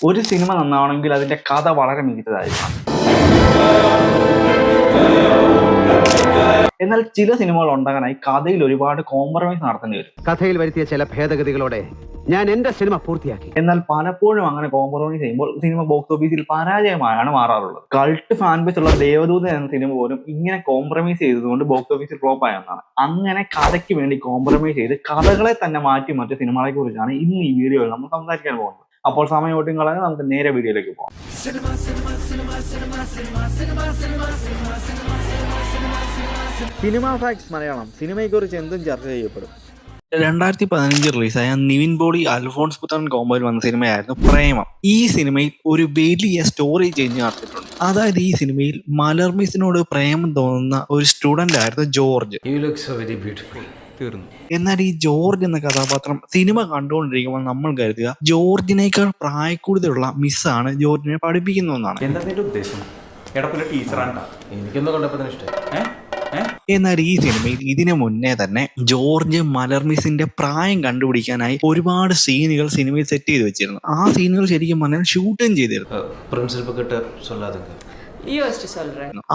ഒരു സിനിമ നന്നാവണമെങ്കിൽ അതിന്റെ കഥ വളരെ മികച്ചതായിരിക്കണം. എന്നാൽ ചില സിനിമകൾ ഉണ്ടാകാനായി കഥയിൽ ഒരുപാട് കോംപ്രമൈസ് നടത്തേണ്ടി വരും. കഥയിൽ വരുത്തിയ ചില ഭേദഗതികളോടെ ഞാൻ എന്റെ സിനിമ പൂർത്തിയാക്കി. എന്നാൽ പലപ്പോഴും അങ്ങനെ കോംപ്രമൈസ് ചെയ്യുമ്പോൾ സിനിമ ബോക്സ് ഓഫീസിൽ പരാജയമായാണ് മാറാറുള്ളത്. കൾട്ട് ഫാൻ ബേസ് ഉള്ള ദേവദൂതൻ എന്ന സിനിമ പോലും ഇങ്ങനെ കോംപ്രമൈസ് ചെയ്തതുകൊണ്ട് ബോക്സ് ഓഫീസിൽ ഫ്ലോപ്പ് ആയെന്നാണ്. അങ്ങനെ കഥയ്ക്ക് വേണ്ടി കോംപ്രമൈസ് ചെയ്ത് കഥകളെ തന്നെ മാറ്റി മറ്റു സിനിമകളെ കുറിച്ചാണ് ഇന്ന് ഈ വീഡിയോയിൽ നമ്മൾ സംസാരിക്കാൻ പോകുന്നത്. അപ്പോൾ സമയം ഒട്ടും കളയാതെ നമുക്ക് നേരെ വീഡിയോയിലേക്ക് പോകാം. Cinema facts Malayalam. സിനിമയെക്കുറിച്ച് എന്തും ചർച്ച ചെയ്യപ്പെടും. 2015 റിലീസായ നിവിൻ പോളി അൽഫോൺസ് പുത്രൻ കോമ്പോയിൽ വന്ന സിനിമയായിരുന്നു പ്രേമം. ഈ സിനിമയിൽ ഒരു വലിയ സ്റ്റോറി ചേഞ്ച് നടത്തിയിട്ടുണ്ട്. അതായത് ഈ സിനിമയിൽ മലർമിസിനോട് പ്രേമം തോന്നുന്ന ഒരു സ്റ്റുഡന്റ് ആയിരുന്നു ജോർജ്. എന്നാൽ ഈ ജോർജ് എന്ന കഥാപാത്രം സിനിമ കണ്ടുകൊണ്ടിരിക്കുമ്പോൾ നമ്മൾ കരുതുക ജോർജിനേക്കാൾ പ്രായക്കൂടുതലുള്ള മിസ്സാണ് ജോർജിനെ പഠിപ്പിക്കുന്നതെന്നാണ്. എന്നാൽ ഈ സിനിമയിൽ ഇതിനു മുന്നേ തന്നെ ജോർജ് മലർമിസിന്റെ പ്രായം കണ്ടുപിടിക്കാനായി ഒരുപാട് സീനുകൾ സിനിമയിൽ സെറ്റ് ചെയ്ത് വെച്ചിരുന്നു. ആ സീനുകൾ ശരിക്കും പറഞ്ഞാൽ ഷൂട്ടും ചെയ്തിരുന്നു.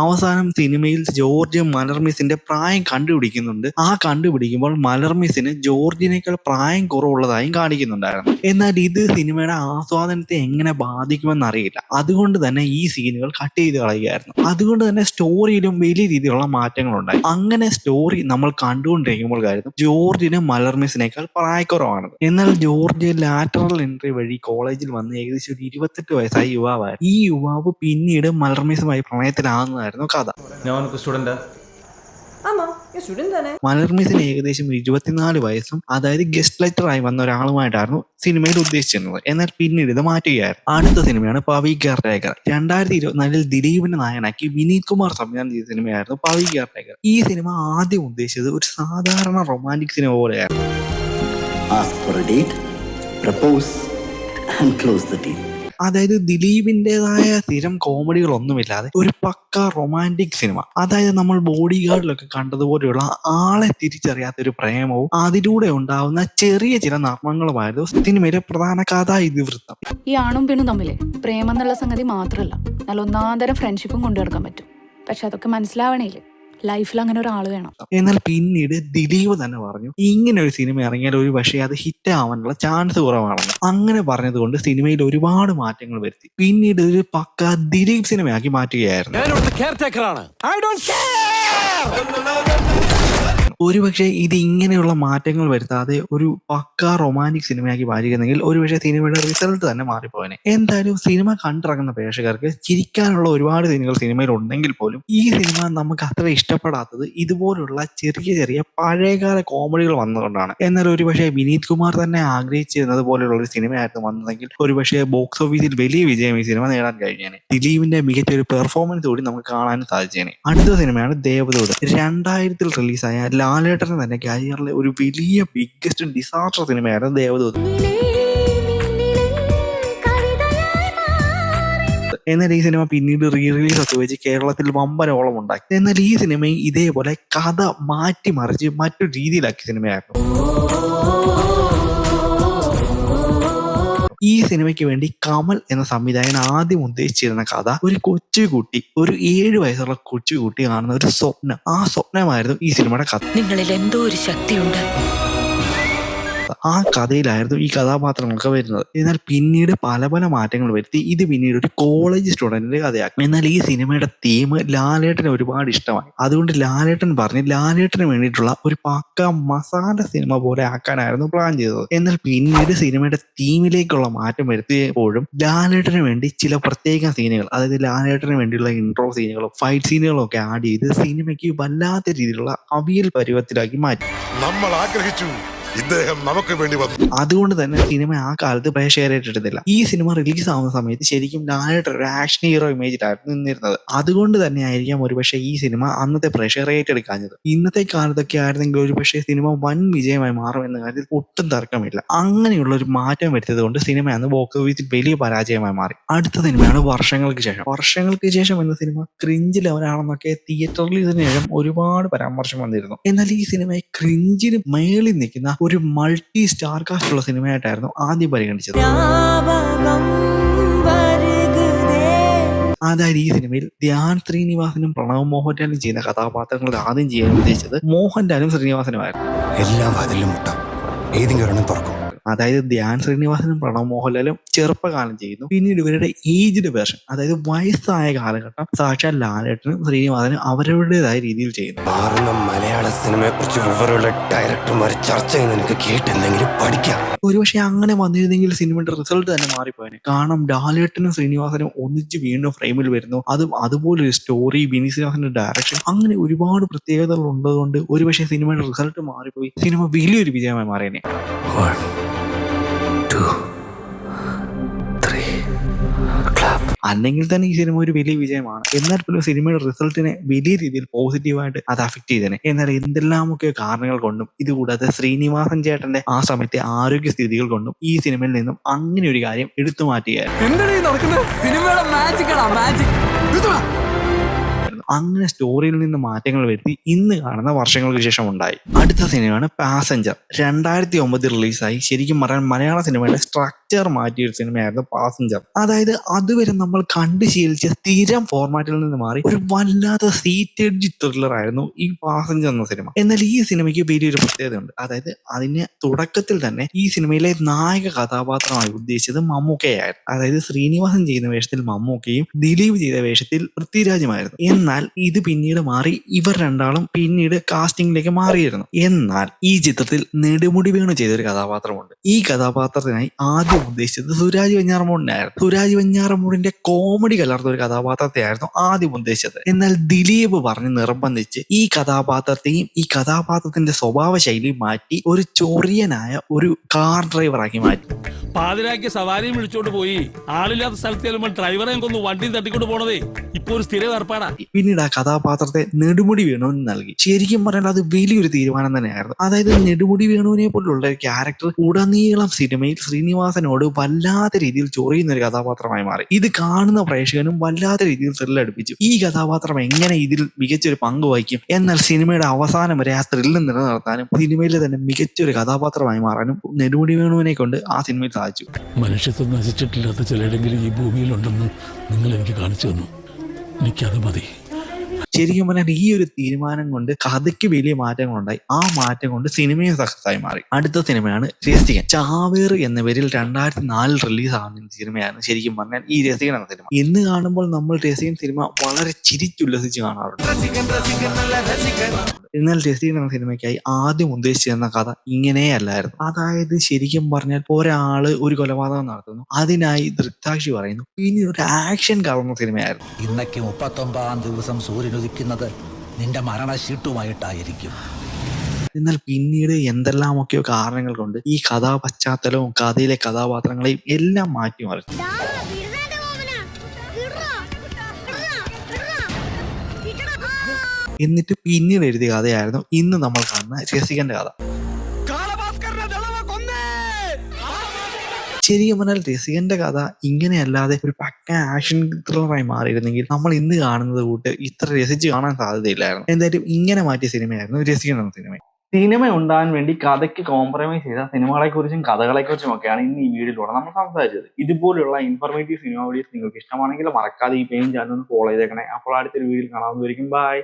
അവസാനം സിനിമയിൽ ജോർജ് മലർമിസിന്റെ പ്രായം കണ്ടുപിടിക്കുന്നുണ്ട്. ആ കണ്ടുപിടിക്കുമ്പോൾ മലർമിസിന് ജോർജിനേക്കാൾ പ്രായം കുറവുള്ളതായും കാണിക്കുന്നുണ്ടായിരുന്നു. എന്നാൽ ഇത് സിനിമയുടെ ആസ്വാദനത്തെ എങ്ങനെ ബാധിക്കുമെന്ന് അറിയില്ല. അതുകൊണ്ട് തന്നെ ഈ സീനുകൾ കട്ട് ചെയ്ത് കളയുകയായിരുന്നു. അതുകൊണ്ട് തന്നെ സ്റ്റോറിയിലും വലിയ രീതിയിലുള്ള മാറ്റങ്ങൾ ഉണ്ടായി. അങ്ങനെ സ്റ്റോറി നമ്മൾ കണ്ടുകൊണ്ടിരിക്കുമ്പോൾ കാര്യം ജോർജിന് മലർമിസിനേക്കാൾ പ്രായക്കുറവാണ്. എന്നാൽ ജോർജ് ലാറ്ററൽ എൻട്രി വഴി കോളേജിൽ വന്ന് ഏകദേശം ഒരു 28 വയസ്സായ യുവാവായിരുന്നു. ഈ യുവാവ് പിന്നീട് മലർമിസുമായി പ്രണയത്തിലാകുന്നതായിരുന്നു കഥ. മലർമിസിന് ഏകദേശം 24 വയസ്സും അതായത് ഗസ്റ്റ് ലെക്ചറായി വന്ന ഒരാളുമായിട്ടായിരുന്നു സിനിമയിൽ ഉദ്ദേശിച്ചിരുന്നത്. എന്നാൽ പിന്നീട് ഇത് മാറ്റുകയായിരുന്നു. അടുത്ത സിനിമയാണ് പവി കെയർ ടേക്കർ. 2024 ദിലീപിനെ നായകനാക്കി വിനീത് കുമാർ സംവിധാനം ചെയ്ത സിനിമയായിരുന്നു പവി കെയർ ടേക്കർ. ഈ സിനിമ ആദ്യം ഉദ്ദേശിച്ചത് ഒരു സാധാരണ റൊമാൻറ്റിക് സിനിമ പോലെയായിരുന്നു. അതായത് ദിലീപിൻ്റെതായ സ്ഥിരം കോമഡികളൊന്നുമില്ലാതെ ഒരു പക്ക റൊമാൻറ്റിക് സിനിമ. അതായത് നമ്മൾ ബോഡി ഗാർഡിലൊക്കെ കണ്ടതുപോലെയുള്ള ആളെ തിരിച്ചറിയാത്ത ഒരു പ്രേമവും അതിലൂടെ ഉണ്ടാവുന്ന ചെറിയ ചില നർമ്മങ്ങളുമായിരുന്നു സിനിമയിലെ പ്രധാന കഥാ ഇതിവൃത്തം. ഈ ആണും പെണ്ണും തമ്മില് പ്രേമം എന്നുള്ള സംഗതി മാത്രമല്ല, നല്ല ഒന്നാന്തരം ഫ്രണ്ട്ഷിപ്പും കൊണ്ടുനടക്കാൻ പറ്റും. പക്ഷെ അതൊക്കെ മനസ്സിലാവണേല് ലൈഫിൽ അങ്ങനെ ഒരാൾ വേണം. എന്നാൽ പിന്നീട് ദിലീപ് തന്നെ പറഞ്ഞു ഇങ്ങനെ ഒരു സിനിമ ഇറങ്ങിയാൽ ഒരു പക്ഷേ അത് ഹിറ്റ് ആവാനുള്ള ചാൻസ് കുറവാണെന്ന്. അങ്ങനെ പറഞ്ഞതുകൊണ്ട് സിനിമയിൽ ഒരുപാട് മാറ്റങ്ങൾ വരുത്തി. പിന്നീട് ഒരു പക്ക ദിലീപ് സിനിമയാക്കി മാറ്റുകയായിരുന്നു. ഒരുപക്ഷെ ഇത് ഇങ്ങനെയുള്ള മാറ്റങ്ങൾ വരുത്താതെ ഒരു പക്ക റൊമാൻറ്റിക് സിനിമയാക്കി മാറ്റുകയെങ്കിൽ ഒരുപക്ഷെ സിനിമയുടെ റിസൾട്ട് തന്നെ മാറിപ്പോയനെ. എന്തായാലും സിനിമ കണ്ടിറങ്ങുന്ന പ്രേക്ഷകർക്ക് ചിരിക്കാനുള്ള ഒരുപാട് സീനുകൾ സിനിമയിൽ ഉണ്ടെങ്കിൽ പോലും ഈ സിനിമ നമുക്ക് അത്ര ഇഷ്ടപ്പെടാത്തത് ഇതുപോലുള്ള ചെറിയ ചെറിയ പഴയകാല കോമഡികൾ വന്നതുകൊണ്ടാണ്. എന്നാൽ ഒരുപക്ഷെ വിനീത് കുമാർ തന്നെ ആഗ്രഹിച്ചിരുന്നത് പോലെയുള്ള ഒരു സിനിമയായിരുന്നു വന്നതെങ്കിൽ ഒരുപക്ഷെ ബോക്സ് ഓഫീസിൽ വലിയ വിജയം ഈ സിനിമ നേടാൻ കഴിഞ്ഞേനെ. ദിലീപിന്റെ മികച്ച ഒരു പെർഫോമൻസ് കൂടി നമുക്ക് കാണാനും സാധിച്ചേനെ. അടുത്ത സിനിമയാണ് ദേവദൂതൻ. 2000 റിലീസായ ലാലേട്ടന് തന്നെ കരിയറിലെ ഒരു വലിയ ബിഗ്ഗസ്റ്റ് ഡിസാസ്റ്റർ സിനിമയായിരുന്നു ദേവദൂതൻ. എന്നാൽ ഈ സിനിമ പിന്നീട് റിലീസ് ഒക്കെ വെച്ച് കേരളത്തിൽ വമ്പനോളം ഉണ്ടാക്കി. എന്നാൽ ഈ സിനിമ ഇതേപോലെ കഥ മാറ്റിമറിച്ച് മറ്റു രീതിയിലാക്കിയ സിനിമയായിരുന്നു. ഈ സിനിമയ്ക്ക് വേണ്ടി കമൽ എന്ന സംവിധായകൻ ആദ്യം ഉദ്ദേശിച്ചിരുന്ന കഥ ഒരു കൊച്ചുകുട്ടി, ഒരു 7 വയസ്സുള്ള കൊച്ചുകുട്ടി കാണുന്ന ഒരു സ്വപ്നം. ആ സ്വപ്നമായിരുന്നു ഈ സിനിമയുടെ കഥ. നിങ്ങളിൽ എന്തോ ഒരു ശക്തിയുണ്ട്. ആ കഥയിലായിരുന്നു ഈ കഥാപാത്രങ്ങളൊക്കെ വരുന്നത്. എന്നാൽ പിന്നീട് പല പല മാറ്റങ്ങൾ വരുത്തി ഇത് പിന്നീട് ഒരു കോളേജ് സ്റ്റുഡന്റിന്റെ കഥയാക്കി. എന്നാൽ ഈ സിനിമയുടെ തീം ലാലേട്ടന് ഒരുപാട് ഇഷ്ടമായി. അതുകൊണ്ട് ലാലേട്ടൻ പറഞ്ഞ് ലാലേട്ടന് വേണ്ടിയിട്ടുള്ള ഒരു പക്ക മസാല സിനിമ പോലെ ആക്കാനായിരുന്നു പ്ലാൻ ചെയ്തത്. എന്നാൽ പിന്നീട് സിനിമയുടെ തീമിലേക്കുള്ള മാറ്റം വരുത്തിയപ്പോഴും ലാലേട്ടന് വേണ്ടി ചില പ്രത്യേക സീനുകൾ, അതായത് ലാലേട്ടന് വേണ്ടിയുള്ള ഇൻട്രോ സീനുകളും ഫൈറ്റ് സീനുകളും ഒക്കെ ആഡ് ചെയ്ത് സിനിമയ്ക്ക് വല്ലാത്ത രീതിയിലുള്ള അവിയൽ പരുവത്തിലാക്കി മാറ്റി. നമ്മൾ ആഗ്രഹിച്ചു ഇദ്ദേഹം നമുക്ക് വേണ്ടി വന്നു. അതുകൊണ്ട് തന്നെ സിനിമ ആ കാലത്ത് പ്രേക്ഷകരെ ഏറ്റെടുത്തില്ല. ഈ സിനിമ റിലീസ് ആവുന്ന സമയത്ത് ശരിക്കും ലാലേട്ടൻ ഒരു ആക്ഷൻ ഹീറോ ഇമേജിലായിരുന്നു നിന്നിരുന്നത്. അതുകൊണ്ട് തന്നെ ആയിരിക്കാം ഒരുപക്ഷെ ഈ സിനിമ അന്നത്തെ പ്രേക്ഷകരെ ഏറ്റെടുക്കാഞ്ഞത്. ഇന്നത്തെ കാലത്തൊക്കെ ആയിരുന്നെങ്കിൽ ഒരുപക്ഷെ സിനിമ വൻ വിജയമായി മാറുമെന്ന കാര്യത്തിൽ ഒട്ടും തർക്കമില്ല. അങ്ങനെയുള്ള ഒരു മാറ്റം വരുത്തിയത് കൊണ്ട് സിനിമ അന്ന് ബോക്സ് ഓഫീസിൽ വലിയ പരാജയമായി മാറി. അടുത്ത സിനിമയാണ് വർഷങ്ങൾക്ക് ശേഷം. വർഷങ്ങൾക്ക് ശേഷം എന്ന സിനിമ ക്രിഞ്ച് ലെവലാണെന്നൊക്കെ തിയേറ്റർ റിലീസിന് ശേഷം ഒരുപാട് പരാമർശം വന്നിരുന്നു. എന്നാൽ ഈ സിനിമയെ ക്രിഞ്ചിന് മേളിൽ നിൽക്കുന്ന ഒരു മൾട്ടി സ്റ്റാർ കാസ്റ്റ് ഉള്ള സിനിമയായിട്ടായിരുന്നു ആദ്യം പരിഗണിച്ചത്. അതായത് ഈ സിനിമയിൽ ധ്യാൻ ശ്രീനിവാസനും പ്രണവ് മോഹൻലാലും ചെയ്യുന്ന കഥാപാത്രങ്ങൾ ആദ്യം ചെയ്യാൻ ഉദ്ദേശിച്ചത് മോഹൻലാലും ശ്രീനിവാസനുമായിരുന്നു. എല്ലാം അതിലും മുട്ടാം, ഏതെങ്കിലും ഒരെണ്ണം തുറക്കും. അതായത് ധ്യാൻ ശ്രീനിവാസനും പ്രണവ് മോഹൻലാലും ചെറുപ്പകാലം ചെയ്യുന്നു. പിന്നീട് ഇവരുടെ ഏജ്ഡ് വേർഷൻ, അതായത് വയസ്സായ കാലഘട്ടം സാക്ഷാൽ ലാലേട്ടനും ശ്രീനിവാസനും അവരുടേതായ രീതിയിൽ ചെയ്യുന്നു. മാറുന്ന മലയാള സിനിമയെ കുറിച്ച് വിവരമുള്ള ഡയറക്ടർമാർ ചർച്ച ചെയ്യുന്ന എനിക്ക് കേട്ടെന്തെങ്കിലും പഠിക്കാം. ഒരുപക്ഷെ അങ്ങനെ വന്നിരുന്നെങ്കിൽ സിനിമയുടെ റിസൾട്ട് തന്നെ മാറിപ്പോയനെ. കാരണം ലാലേട്ടനും ശ്രീനിവാസനും ഒന്നിച്ച് വീണ്ടും ഫ്രെയിമിൽ വരുന്നു, അതുപോലൊരു സ്റ്റോറി, ബിനി ശ്രീനിവാസന്റെ ഡയറക്ഷൻ, അങ്ങനെ ഒരുപാട് പ്രത്യേകതകൾ ഉള്ളതുകൊണ്ട് ഒരുപക്ഷെ സിനിമയുടെ റിസൾട്ട് മാറിപ്പോയി സിനിമ വലിയൊരു വിജയമായി മാറിയനെ. 1, 2, 3 clap. അല്ലെങ്കിൽ തന്നെ ഈ സിനിമ ഒരു വലിയ വിജയമാണ്. എന്നാൽ പോലും സിനിമയുടെ റിസൾട്ടിനെ വലിയ രീതിയിൽ പോസിറ്റീവായിട്ട് അത് അഫക്ട് ചെയ്തേനെ. എന്നാൽ എന്തെല്ലാമൊക്കെ കാരണങ്ങൾ കൊണ്ടും ഇതുകൂടാതെ ശ്രീനിവാസൻ ചേട്ടന്റെ ആ സമയത്തെ ആരോഗ്യസ്ഥിതികൾ കൊണ്ടും ഈ സിനിമയിൽ നിന്നും അങ്ങനെ ഒരു കാര്യം എടുത്തു മാറ്റുകയായിരുന്നു. അങ്ങനെ സ്റ്റോറിയിൽ നിന്ന് മാറ്റങ്ങൾ വരുത്തി ഇന്ന് കാണുന്ന വർഷങ്ങൾക്ക് ശേഷം ഉണ്ടായി. അടുത്ത സിനിമയാണ് പാസഞ്ചർ. 2009 റിലീസായി. ശരിക്കും പറയാൻ മലയാള സിനിമയുടെ സ്ട്രക്ചർ മാറ്റിയ ഒരു സിനിമയായിരുന്നു പാസഞ്ചർ. അതായത് അതുവരെ നമ്മൾ കണ്ടു ശീലിച്ച സ്ഥിരം ഫോർമാറ്റിൽ നിന്ന് മാറി ഒരു വല്ലാത്ത സീറ്റഡ് ത്രില്ലർ ആയിരുന്നു ഈ പാസഞ്ചർ എന്ന സിനിമ. എന്നാൽ ഈ സിനിമയ്ക്ക് വലിയൊരു പ്രത്യേകതയുണ്ട്. അതായത് അതിന് തുടക്കത്തിൽ തന്നെ ഈ സിനിമയിലെ നായക കഥാപാത്രമായി ഉദ്ദേശിച്ചത് മമ്മൂക്കയായിരുന്നു. അതായത് ശ്രീനിവാസൻ ചെയ്യുന്ന വേഷത്തിൽ മമ്മൂക്കയും ദിലീപ് ചെയ്ത വേഷത്തിൽ പൃഥ്വിരാജുമായിരുന്നു. എന്നാൽ ഇത് പിന്നീട് മാറി ഇവർ രണ്ടാളും പിന്നീട് കാസ്റ്റിംഗിലേക്ക് മാറിയിരുന്നു. എന്നാൽ ഈ ചിത്രത്തിൽ നെടുമുടി വേണു ചെയ്തൊരു കഥാപാത്രമുണ്ട്. ഈ കഥാപാത്രത്തിനായി ആദ്യം ഉദ്ദേശിച്ചത് സുരാജ് വെഞ്ഞാറമൂടിനായിരുന്നു. സുരാജ് വെഞ്ഞാറമൂടിന്റെ കോമഡി കലർന്ന ഒരു കഥാപാത്രത്തെയായിരുന്നു ആദ്യം ഉദ്ദേശിച്ചത്. എന്നാൽ ദിലീപ് പറഞ്ഞ് നിർബന്ധിച്ച് ഈ കഥാപാത്രത്തെയും ഈ കഥാപാത്രത്തിന്റെ സ്വഭാവ ശൈലി മാറ്റി ഒരു ചൊറിയനായ ഒരു കാർ ഡ്രൈവറാക്കി മാറ്റി. പാതിരാക്കി സവാരിയും വിളിച്ചോണ്ട് പോയി ആളില്ലാത്ത സ്ഥലത്ത് ചെല്ലുമ്പോൾ ഡ്രൈവറെ കൊന്നു വണ്ടി തട്ടിക്കൊണ്ട് പോണതേ ഇപ്പൊ ഒരു സ്ഥിര ഏർപ്പാടാ. പിന്നീട് ആ കഥാപാത്രത്തെ നെടുമുടി വേണുവിന് നൽകി. ശരിക്കും പറഞ്ഞാൽ അത് വലിയൊരു തീരുമാനം തന്നെയായിരുന്നു. അതായത് നെടുമുടി വേണുവിനെ പോലുള്ള ഒരു ക്യാരക്ടർ ഉടനീളം സിനിമയിൽ ശ്രീനിവാസനോട് വല്ലാത്ത രീതിയിൽ ചൊറിയുന്ന ഒരു കഥാപാത്രമായി മാറി. ഇത് കാണുന്ന പ്രേക്ഷകനും വല്ലാത്ത രീതിയിൽ ത്രില്ലടിപ്പിച്ചു. ഈ കഥാപാത്രം എങ്ങനെ ഇതിൽ മികച്ചൊരു പങ്ക് വഹിക്കും, എന്നാൽ സിനിമയുടെ അവസാനം വരെ ആ ത്രില്ല് നിലനിർത്താനും സിനിമയിലെ തന്നെ മികച്ചൊരു കഥാപാത്രമായി മാറാനും നെടുമുടി വേണുവിനെ കൊണ്ട് ആ സിനിമയിൽ സാധിച്ചു. മനുഷ്യത്വം നശിച്ചിട്ടില്ലാത്ത ചിലരെങ്കിലും ഈ ഭൂമിയിലുണ്ടെന്ന് നിങ്ങൾ എനിക്ക് കാണിച്ചു തന്നു. എനിക്കത് മതി. ശരിക്കും പറഞ്ഞാൽ ഈ ഒരു തീരുമാനം കൊണ്ട് കഥയ്ക്ക് വലിയ മാറ്റങ്ങളുണ്ടായി. ആ മാറ്റം കൊണ്ട് സിനിമയും സക്സസ് ആയി മാറി. അടുത്ത സിനിമയാണ് രസികൻ. ചാവേർ എന്ന പേരിൽ 2004 റിലീസ് ആകുന്ന സിനിമയാണ് ശരിക്കും പറഞ്ഞാൽ ഈ രസികൻ എന്ന സിനിമ. ഇന്ന് കാണുമ്പോൾ നമ്മൾ രസികൻ സിനിമ വളരെ ചിരിച്ചുല്ലസിച്ച് കാണാറുണ്ട്. എന്നാൽ രസികൻ എന്ന സിനിമയ്ക്കായി ആദ്യം ഉദ്ദേശിച്ചിരുന്ന കഥ ഇങ്ങനെയല്ലായിരുന്നു. അതായത് ശരിക്കും പറഞ്ഞാൽ ഒരാള് ഒരു കൊലപാതകം നടത്തുന്നു, അതിനായി ദൃക്സാക്ഷി പറയുന്നു, പിന്നെ ഒരു ആക്ഷൻ കലർന്ന സിനിമയായിരുന്നു. ഇന്നേക്ക് 39-ാം ദിവസം സൂര്യൻ ഉദിക്കുന്നത് നിന്റെ മരണശീട്ടുമായിട്ടായിരിക്കും. എന്നാൽ പിന്നീട് എന്തെല്ലാമൊക്കെയോ കാരണങ്ങൾ കൊണ്ട് ഈ കഥാപശ്ചാത്തലവും കഥയിലെ കഥാപാത്രങ്ങളെയും എല്ലാം മാറ്റിമറിച്ചു. എന്നിട്ട് പിന്നീട് എഴുതിയ കഥയായിരുന്നു ഇന്ന് നമ്മൾ കാണുന്ന രസികന്റെ കഥ. ശരിക്കും പറഞ്ഞാൽ രസികന്റെ കഥ ഇങ്ങനെയല്ലാതെ ഒരു പക്ക ആക്ഷൻ ത്രില്ലറായി മാറിയിരുന്നെങ്കിൽ നമ്മൾ ഇന്ന് കാണുന്നത് കൂട്ട് ഇത്ര രസിച്ച് കാണാൻ സാധ്യതയില്ലായിരുന്നു. എന്തായാലും ഇങ്ങനെ മാറ്റിയ സിനിമയായിരുന്നു രസികൻ എന്ന സിനിമ. സിനിമ ഉണ്ടാകാൻ വേണ്ടി കഥയ്ക്ക് കോംപ്രമൈസ് ചെയ്ത സിനിമകളെക്കുറിച്ചും കഥകളെക്കുറിച്ചും ഒക്കെയാണ് ഇന്ന് ഈ വീഡിയോയിലൂടെ നമ്മൾ സംസാരിച്ചത്. ഇതുപോലുള്ള ഇൻഫർമേറ്റീവ് സിനിമ വീഡിയോസ് നിങ്ങൾക്ക് ഇഷ്ടമാണെങ്കിൽ മറക്കാതെ ഈ പേജ് ചാനൽ ഒന്ന് ഫോളോ ചെയ്തേക്കണേ. അപ്പോൾ അടുത്തൊരു വീഡിയോയിൽ കാണാവുന്നതായിരിക്കും. ബൈ.